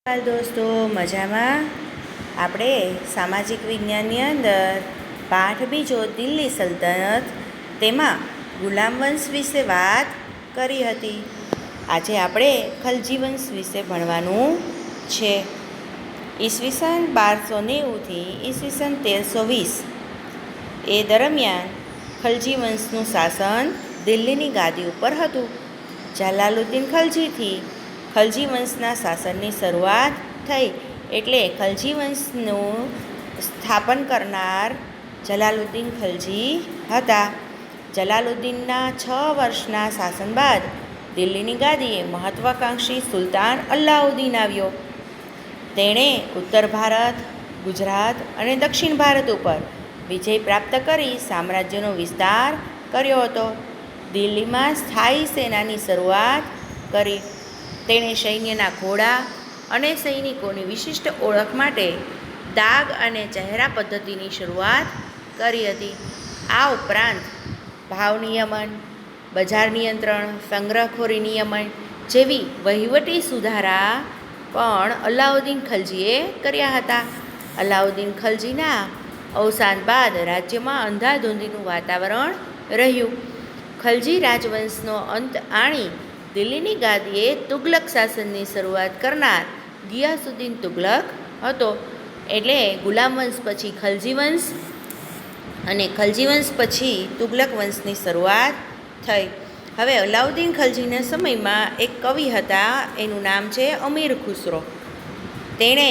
હાલ દોસ્તો મજામાં. આપણે સામાજિક વિજ્ઞાનની અંદર પાઠ બીજો દિલ્હી સલ્તનત તેમાં ગુલામ વંશ વિશે વાત કરી હતી. આજે આપણે ખલજી વંશ વિશે ભણવાનું છે. ઈસવીસન 1290થી ઈસવીસન 1320 એ દરમિયાન ખલજી વંશનું શાસન દિલ્હીની ગાદી ઉપર હતું. જલાલુદ્દીન ખલજીથી ખલજી વંશના શાસનની શરૂઆત થઈ. એટલે ખલજી વંશનું સ્થાપન કરનાર જલાલુદ્દીન ખલજી હતા. જલાલુદ્દીનના 6 વર્ષના શાસન બાદ દિલ્હીની ગાદીએ મહત્વાકાંક્ષી સુલતાન અલાઉદ્દીન આવ્યો. તેણે ઉત્તર ભારત, ગુજરાત અને દક્ષિણ ભારત ઉપર વિજય પ્રાપ્ત કરી સામ્રાજ્યનો વિસ્તાર કર્યો હતો. દિલ્હીમાં સ્થાયી સેનાની શરૂઆત કરી. તેણે સૈન્યના ઘોડા અને સૈનિકોની વિશિષ્ટ ઓળખ માટે દાગ અને ચહેરા પદ્ધતિની શરૂઆત કરી હતી. આ ઉપરાંત ભાવ નિયમન, બજાર નિયંત્રણ, સંગ્રહખોરી નિયમન જેવી વહીવટી સુધારા પણ અલાઉદ્દીન ખલજીએ કર્યા હતા. અલાઉદ્દીન ખલજીના અવસાન બાદ રાજ્યમાં અંધાધૂંધીનું વાતાવરણ રહ્યું. ખલજી રાજવંશનો અંત આણી દિલ્હીની ગાદીએ તુગલક શાસનની શરૂઆત કરનાર ગિયાસુદ્દીન તુગલક હતો. એટલે ગુલામ વંશ પછી ખલજી વંશ અને ખલજી વંશ પછી તુગલક વંશની શરૂઆત થઈ. હવે અલાઉદ્દીન ખલજીના સમયમાં એક કવિ હતા, એનું નામ છે અમીર ખુસરો. તેણે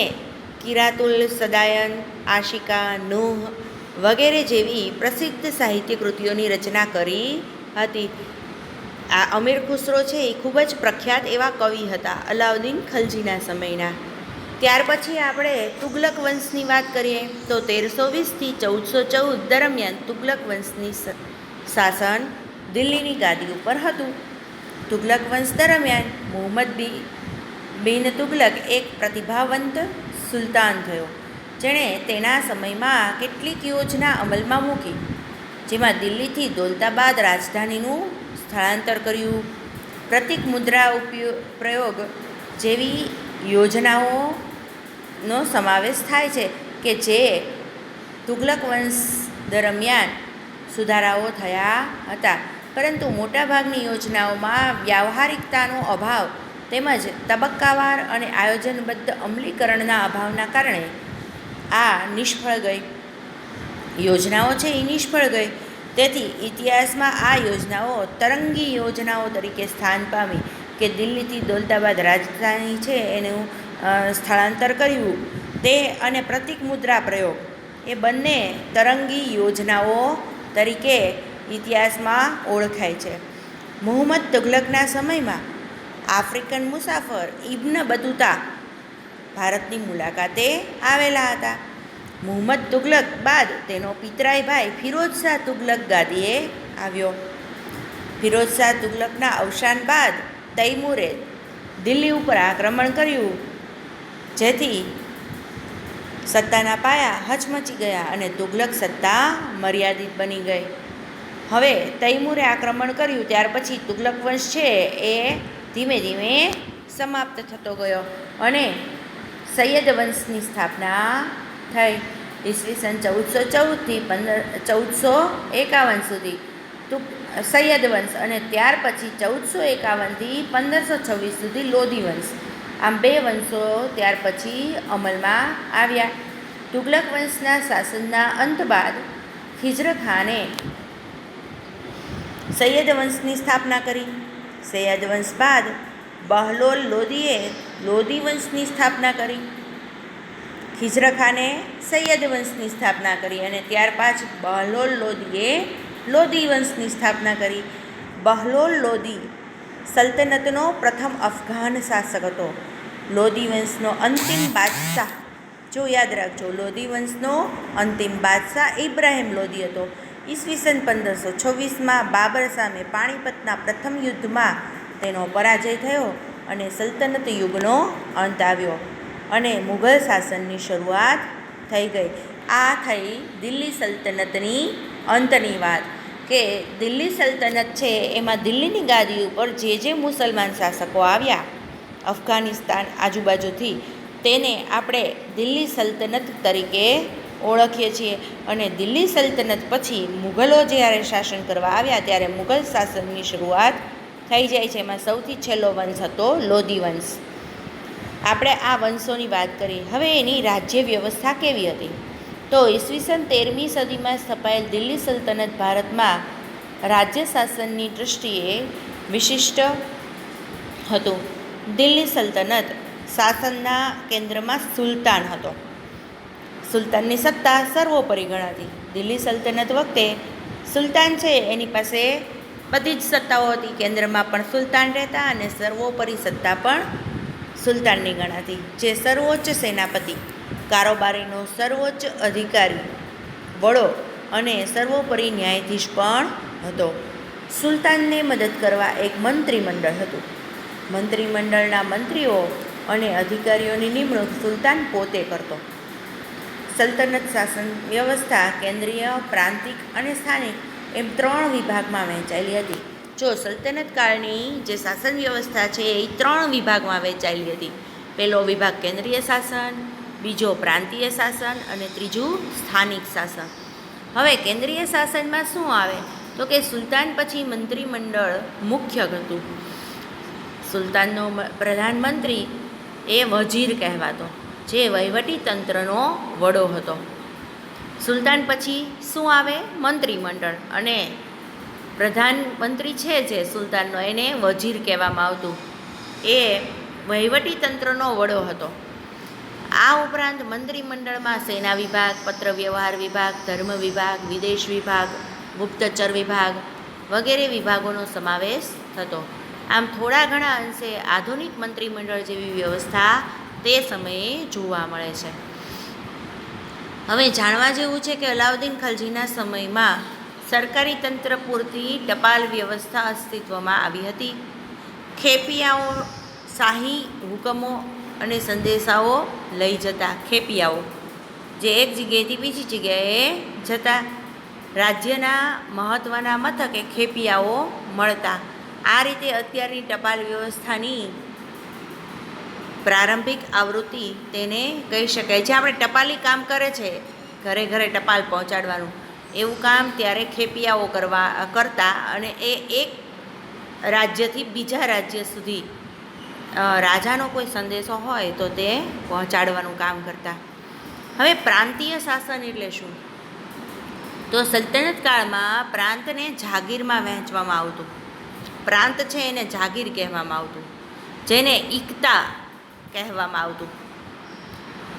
કિરાતુલ સદાયન, આશિકા, નૂહ વગેરે જેવી પ્રસિદ્ધ સાહિત્ય કૃતિઓની રચના કરી હતી. આ અમીર ખુસરો છે એ ખૂબ જ પ્રખ્યાત એવા કવિ હતા અલાઉદ્દીન ખલજીના સમયના. ત્યાર પછી આપણે તુગલક વંશની વાત કરીએ તો 1320થી 1414 દરમિયાન તુગલક વંશની શાસન દિલ્હીની ગાદી ઉપર હતું. તુગલક વંશ દરમિયાન મુહમ્મદ બિન તુગલક એક પ્રતિભાવંત સુલતાન થયો, જેણે તેના સમયમાં કેટલીક યોજના અમલમાં મૂકી, જેમાં દિલ્હીથી દૌલતાબાદ રાજધાનીનું સ્થળાંતર કર્યું, પ્રતિક મુદ્રા પ્રયોગ જેવી યોજનાઓનો સમાવેશ થાય છે કે જે તુગલક વંશ દરમિયાન સુધારાઓ થયા હતા. પરંતુ મોટાભાગની યોજનાઓમાં વ્યાવહારિકતાનો અભાવ તેમજ તબક્કાવાર અને આયોજનબદ્ધ અમલીકરણના અભાવના કારણે આ નિષ્ફળ ગઈ. યોજનાઓ છે એ નિષ્ફળ ગઈ. તેથી ઇતિહાસમાં આ યોજનાઓ તરંગી યોજનાઓ તરીકે સ્થાન પામી કે દિલ્હીથી દૌલતાબાદ રાજધાની છે એનું સ્થળાંતર કર્યું તે અને પ્રતિક મુદ્રા પ્રયોગ એ બંને તરંગી યોજનાઓ તરીકે ઇતિહાસમાં ઓળખાય છે. મુહમ્મદ તુગલકના સમયમાં આફ્રિકન મુસાફર ઇબ્ન બતુતા ભારતની મુલાકાતે આવેલા હતા. મુહમ્મદ તુગલક બાદ તેનો પિતરાઈ ભાઈ ફિરોઝ શાહ તુગલક ગાદીએ આવ્યો. ફિરોઝ શાહ તુગલકના અવસાન બાદ તૈમૂરે દિલ્હી ઉપર આક્રમણ કર્યું, જેથી સત્તાના પાયા હચમચી ગયા અને તુગલક સત્તા મર્યાદિત બની ગઈ. હવે તૈમૂરે આક્રમણ કર્યું ત્યાર પછી તુગલક વંશ છે એ ધીમે ધીમે સમાપ્ત થતો ગયો અને સૈયદ વંશની સ્થાપના થઈ. ઈસવીસન 1414થી 1451 સુધી સૈયદ વંશ અને ત્યાર પછી 1451થી 1526 સુધી લોધી વંશ, આમ 2 વંશો ત્યાર પછી અમલમાં આવ્યા. તુગલક વંશના શાસનના અંત બાદ ખિઝર ખાને સૈયદ વંશની સ્થાપના કરી. સૈયદ વંશ બાદ બહલોલ લોદીએ લોદી વંશની સ્થાપના કરી. ખિઝર ખાને સૈયદ વંશની સ્થાપના કરી અને ત્યાર પછી બહલોલ લોદીએ લોદી વંશની સ્થાપના કરી. બહલોલ લોદી સલ્તનતનો પ્રથમ અફઘાન શાસક હતો. લોદી વંશનો અંતિમ બાદશાહ, જો યાદ રાખજો, લોદી વંશનો અંતિમ બાદશાહ ઇબ્રાહિમ લોદી હતો. ઈસવીસન 1526માં બાબર સામે પાણીપતના પ્રથમ યુદ્ધમાં તેનો પરાજય થયો અને સલ્તનત યુગનો અંત આવ્યો અને મુઘલ શાસનની શરૂઆત થઈ ગઈ. આ થઈ દિલ્હી સલ્તનતની અંતની વાત કે દિલ્હી સલ્તનત છે એમાં દિલ્હીની ગાદી ઉપર જે મુસલમાન શાસકો આવ્યા અફઘાનિસ્તાન આજુબાજુથી તેને આપણે દિલ્હી સલ્તનત તરીકે ઓળખીએ છીએ. અને દિલ્હી સલ્તનત પછી મુઘલો જ્યારે શાસન કરવા આવ્યા ત્યારે મુઘલ શાસનની શરૂઆત થઈ જાય છે. એમાં સૌથી છેલ્લો વંશ હતો લોધી વંશ. આપણે આ વંશોની વાત કરી. હવે એની રાજ્ય વ્યવસ્થા કેવી હતી? તો ઈસવીસન 13મી સદીમાં સ્થપાયેલ દિલ્હી સલ્તનત ભારતમાં રાજ્ય શાસનની દૃષ્ટિએ વિશિષ્ટ હતું. દિલ્હી સલ્તનત શાસનના કેન્દ્રમાં સુલતાન હતો. સુલતાનની સત્તા સર્વોપરી ગણાતી. દિલ્હી સલ્તનત વખતે સુલતાન છે એની પાસે બધી જ સત્તાઓ હતી. કેન્દ્રમાં પણ સુલતાન રહેતા અને સર્વોપરી સત્તા પણ સુલતાનની ગણાતી. જે સર્વોચ્ચ સેનાપતિ, કારોબારીનો સર્વોચ્ચ અધિકારી, વડો અને સર્વોપરી ન્યાયાધીશ પણ હતો. સુલતાનને મદદ કરવા એક મંત્રીમંડળ હતું. મંત્રીમંડળના મંત્રીઓ અને અધિકારીઓની નિમણૂક સુલતાન પોતે કરતો. સલ્તનત શાસન વ્યવસ્થા કેન્દ્રીય, પ્રાંતિક અને સ્થાનિક એમ 3 વિભાગમાં વહેંચાયેલી હતી. જો સલ્તનત કાળની જે શાસન વ્યવસ્થા છે એ 3 વિભાગમાં વહેંચાયેલી હતી. પહેલો વિભાગ કેન્દ્રીય શાસન, બીજો પ્રાંતીય શાસન અને ત્રીજું સ્થાનિક શાસન. હવે કેન્દ્રીય શાસનમાં શું આવે તો કે સુલતાન પછી મંત્રીમંડળ મુખ્ય હતું. સુલતાનનો પ્રધાનમંત્રી એ વજીર કહેવાતો, જે વહીવટી તંત્રનો વડો હતો. સુલતાન પછી શું આવે? મંત્રીમંડળ. અને પ્રધાનમંત્રી છે જે સુલતાનનો એને વજીર કહેવામાં આવતું. એ વહીવટી તંત્રનો વડો હતો. આ ઉપરાંત મંત્રીમંડળમાં સેના વિભાગ, પત્ર વ્યવહાર વિભાગ, ધર્મ વિભાગ, વિદેશ વિભાગ, ગુપ્તચર વિભાગ વગેરે વિભાગોનો સમાવેશ થતો. આમ થોડા ઘણા અંશે આધુનિક મંત્રીમંડળ જેવી વ્યવસ્થા તે સમયે જોવા મળે છે. હવે જાણવા જેવું છે કે અલાઉદ્દીન ખલજીના સમયમાં સરકારી તંત્ર પૂરતી ટપાલ વ્યવસ્થા અસ્તિત્વમાં આવી હતી. ખેપિયાઓ શાહી હુકમો અને સંદેશાઓ લઈ જતા. ખેપિયાઓ જે એક જગ્યાએથી બીજી જગ્યાએ જતા. રાજ્યના મહત્ત્વના મથકે ખેપિયાઓ મળતા. આ રીતે અત્યારની ટપાલ વ્યવસ્થાની પ્રારંભિક આવૃત્તિ તેને કહી શકાય. જે આપણે ટપાલી કામ કરે છે, ઘરે ઘરે ટપાલ પહોંચાડવાનું, એવું કામ ત્યારે ખેપિયાઓ કરતા. અને એ એક રાજ્યથી બીજા રાજ્ય સુધી રાજાનો કોઈ સંદેશો હોય તો તે પહોંચાડવાનું કામ કરતા. હવે પ્રાંતીય શાસન એટલે શું? તો સલ્તનત કાળમાં પ્રાંતને જાગીરમાં વહેંચવામાં આવતું. પ્રાંત છે એને જાગીર કહેવામાં આવતું, જેને ઇકતા કહેવામાં આવતું.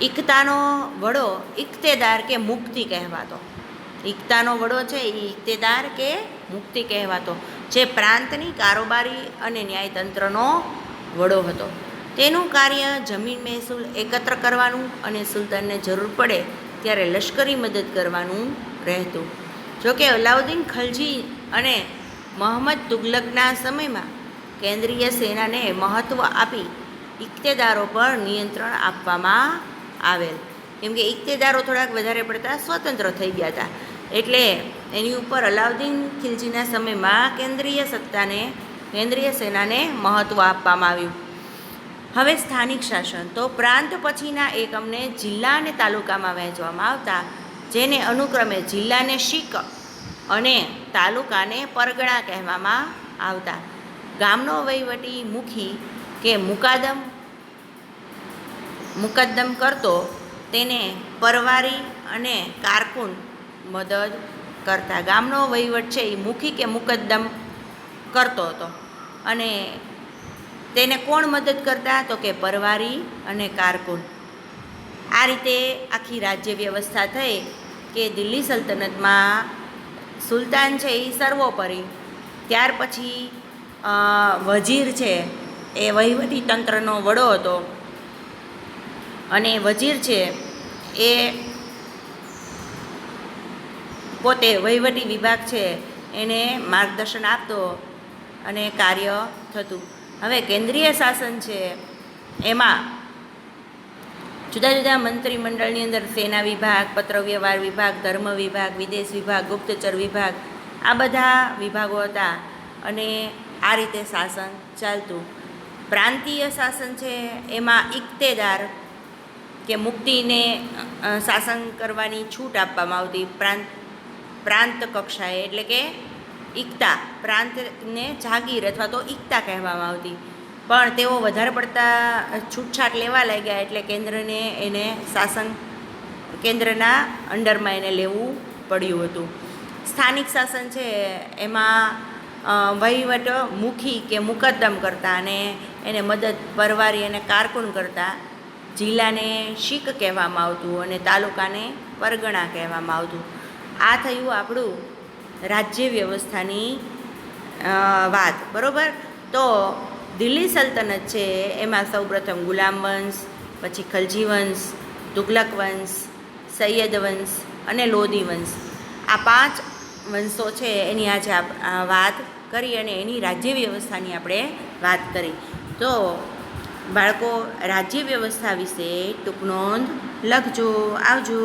ઇકતાનો વડો ઇક્તેદાર કે મુક્તિ કહેવાતો. ઇકતાનો વડો છે એ ઇક્તેદાર કે મુક્તિ કહેવાતો, જે પ્રાંતની કારોબારી અને ન્યાયતંત્રનો વડો હતો. તેનું કાર્ય જમીન મહેસૂલ એકત્ર કરવાનું અને સુલતાનને જરૂર પડે ત્યારે લશ્કરી મદદ કરવાનું રહેતું. જોકે અલાઉદ્દીન ખલજી અને મોહમ્મદ તુગલકના સમયમાં કેન્દ્રીય સેનાને મહત્ત્વ આપી ઇક્તેદારો પર નિયંત્રણ આપવામાં આવેલ. કેમ કે ઇક્તેદારો થોડાક વધારે પડતા સ્વતંત્ર થઈ ગયા હતા, એટલે એની ઉપર અલાઉદ્દીન ખિલજીના સમયમાં કેન્દ્રીય સેનાને મહત્ત્વ આપવામાં આવ્યું. હવે સ્થાનિક શાસન. તો પ્રાંત પછીના એકમને જિલ્લા અને તાલુકામાં વહેંચવામાં આવતા, જેને અનુક્રમે જિલ્લાને શીક અને તાલુકાને પરગણા કહેવામાં આવતા. ગામનો વહીવટી મુખી કે મુકદ્દમ કરતો, તેને પરવારી અને કારકુન મદદ કરતા. ગામનો વહીવટ છે એ મુખી કે મુકદ્દમ કરતો હતો, અને તેને કોણ મદદ કરતા? તો કે પરવારી અને કારકુન. આ રીતે આખી રાજ્ય વ્યવસ્થા થઈ કે દિલ્હી સલ્તનતમાં સુલતાન છે એ સર્વોપરી. ત્યાર પછી વજીર છે એ વહીવટી તંત્રનો વડો હતો, અને વજીર છે એ પોતે વહીવટી વિભાગ છે એને માર્ગદર્શન આપતો અને કાર્ય થતું. હવે કેન્દ્રીય શાસન છે એમાં જુદા જુદા મંત્રીમંડળની અંદર સેના વિભાગ, પત્ર વ્યવહાર વિભાગ, ધર્મ વિભાગ, વિદેશ વિભાગ, ગુપ્તચર વિભાગ, આ બધા વિભાગો હતા, અને આ રીતે શાસન ચાલતું. પ્રાંતીય શાસન છે એમાં ઇક્તેદાર કે મુક્તિને શાસન કરવાની છૂટ આપવામાં આવતી પ્રાંત કક્ષાએ, એટલે કે ઇકતા, પ્રાંતને જાગીર અથવા તો ઇકતા કહેવામાં આવતી. પણ તેઓ વધારે પડતા છૂટછાટ લેવા લાગ્યા એટલે કેન્દ્રને એને શાસન કેન્દ્રના અંડરમાં એને લેવું પડ્યું હતું. સ્થાનિક શાસન છે એમાં વહીવટ મુખી કે મુકદ્દમ કરતા અને એને મદદ પરવારી અને કારકુન કરતા. જિલ્લાને શીક કહેવામાં આવતું અને તાલુકાને પરગણા કહેવામાં આવતું. આ થયું આપણું રાજ્ય વ્યવસ્થાની વાત, બરાબર. તો દિલ્હી સલ્તનત છે એમાં સૌપ્રથમ ગુલામ વંશ, પછી ખલજી વંશ, તુગલક વંશ, સૈયદ વંશ અને લોધી વંશ, આ 5 વંશો છે એની આજે વાત કરી અને એની રાજ્ય વ્યવસ્થાની આપણે વાત કરી. તો બાળકો રાજ્ય વ્યવસ્થા વિશે ટૂંક નોંધ લખજો. આવજો.